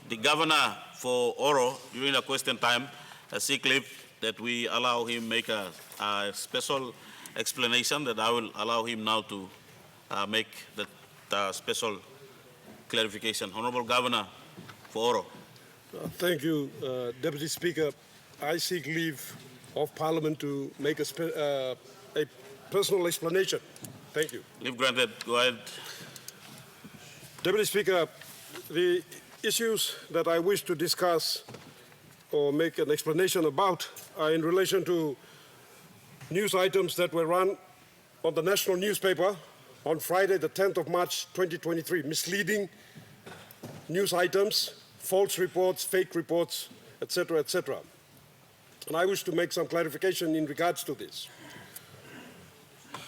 the governor for Oro during the question time, seek leave that we allow him make a special explanation that I will allow him now to make the special clarification. Honorable Governor for Oro. Thank you, Deputy Speaker. I seek leave of Parliament to make a personal explanation. Thank you. Leave granted. Go ahead. Deputy Speaker, the issues that I wish to discuss or make an explanation about are in relation to news items that were run on the national newspaper on Friday, the 10th of March, 2023, misleading news items, false reports, fake reports, etc., etc. And I wish to make some clarification in regards to this.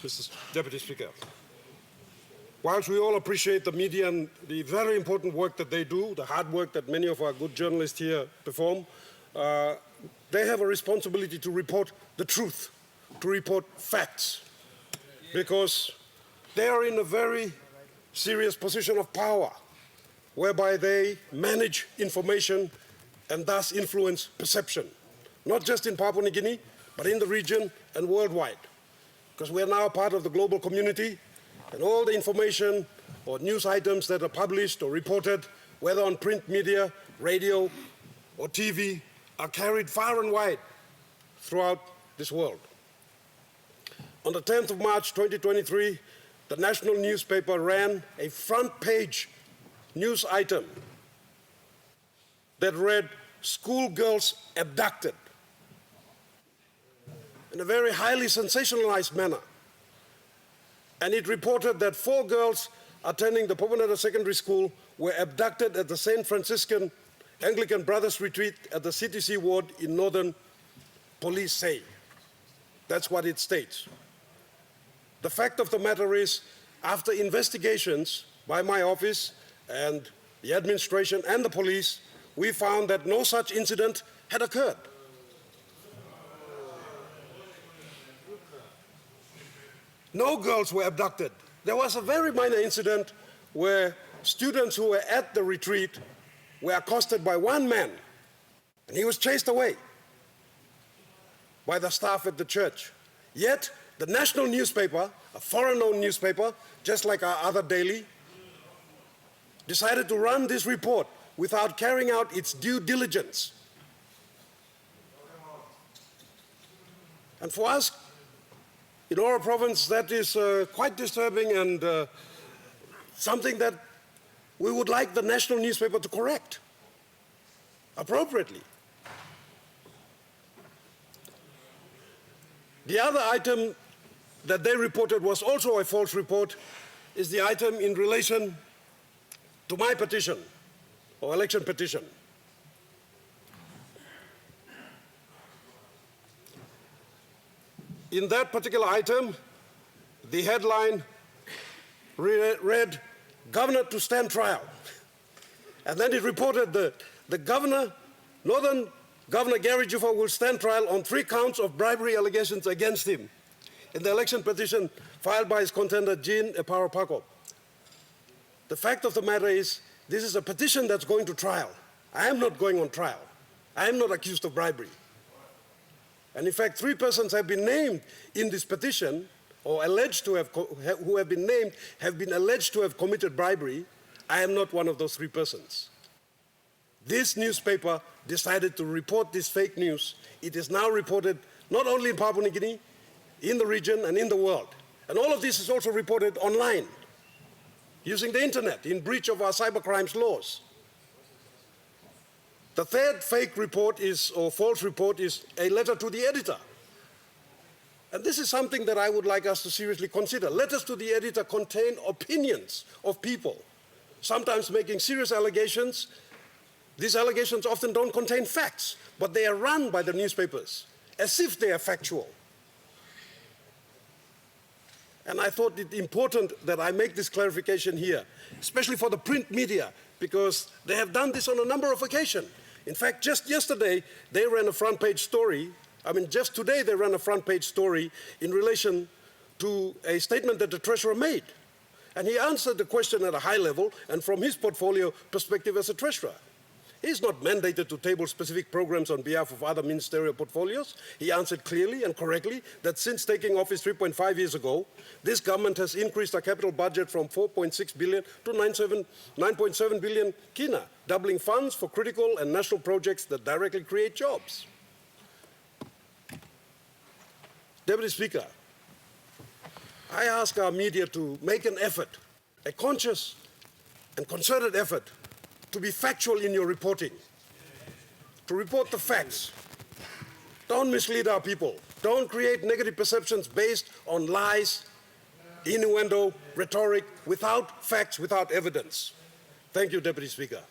Mr. Deputy Speaker, whilst we all appreciate the media and the very important work that they do, the hard work that many of our good journalists here perform, they have a responsibility to report the truth, to report facts, because they are in a very serious position of power, whereby they manage information and thus influence perception, not just in Papua New Guinea, but in the region and worldwide. Because we are now part of the global community, and all the information or news items that are published or reported, whether on print media, radio, or TV, are carried far and wide throughout this world. On the 10th of March 2023, the national newspaper ran a front-page news item that read, "Schoolgirls abducted," in a very highly sensationalized manner. And it reported that 4 girls attending the Papua New Guinea Secondary School were abducted at the St. Franciscan Anglican Brothers Retreat at the CTC ward in Northern Police say. That's what it states. The fact of the matter is, after investigations by my office and the administration and the police, we found that no such incident had occurred. No girls were abducted. There was a very minor incident where students who were at the retreat were accosted by one man, and he was chased away by the staff at the church. Yet, the national newspaper, a foreign-owned newspaper, just like our other daily, decided to run this report without carrying out its due diligence. And for us, in Oro Province, that is quite disturbing and something that we would like the national newspaper to correct appropriately. The other item that they reported was also a false report is the item in relation to my petition or election petition. In that particular item, the headline read, "Governor to stand trial." And then it reported that the governor, Northern Governor Gary Juffa, will stand trial on 3 counts of bribery allegations against him in the election petition filed by his contender, Jean Epara-Pakop. The fact of the matter is, this is a petition that's going to trial. I am not going on trial. I am not accused of bribery. And in fact, 3 persons have been named in this petition, or alleged to have, who have been named, have been alleged to have committed bribery. I am not one of those 3 persons. This newspaper decided to report this fake news. It is now reported not only in Papua New Guinea, in the region and in the world. And all of this is also reported online, using the internet, in breach of our cybercrimes laws. The third fake report is, or false report, is a letter to the editor. And this is something that I would like us to seriously consider. Letters to the editor contain opinions of people, sometimes making serious allegations. These allegations often don't contain facts, but they are run by the newspapers as if they are factual. And I thought it important that I make this clarification here, especially for the print media, because they have done this on a number of occasions. In fact, just yesterday, they ran a front-page story. Just today, they ran a front-page story in relation to a statement that the treasurer made. And he answered the question at a high level and from his portfolio perspective as a treasurer. He is not mandated to table specific programs on behalf of other ministerial portfolios. He answered clearly and correctly that since taking office 3.5 years ago, this government has increased our capital budget from 4.6 billion to 9.7 billion kina, doubling funds for critical and national projects that directly create jobs. Deputy Speaker, I ask our media to make an effort, a conscious and concerted effort, to be factual in your reporting, to report the facts. Don't mislead our people. Don't create negative perceptions based on lies, innuendo, rhetoric, without facts, without evidence. Thank you, Deputy Speaker.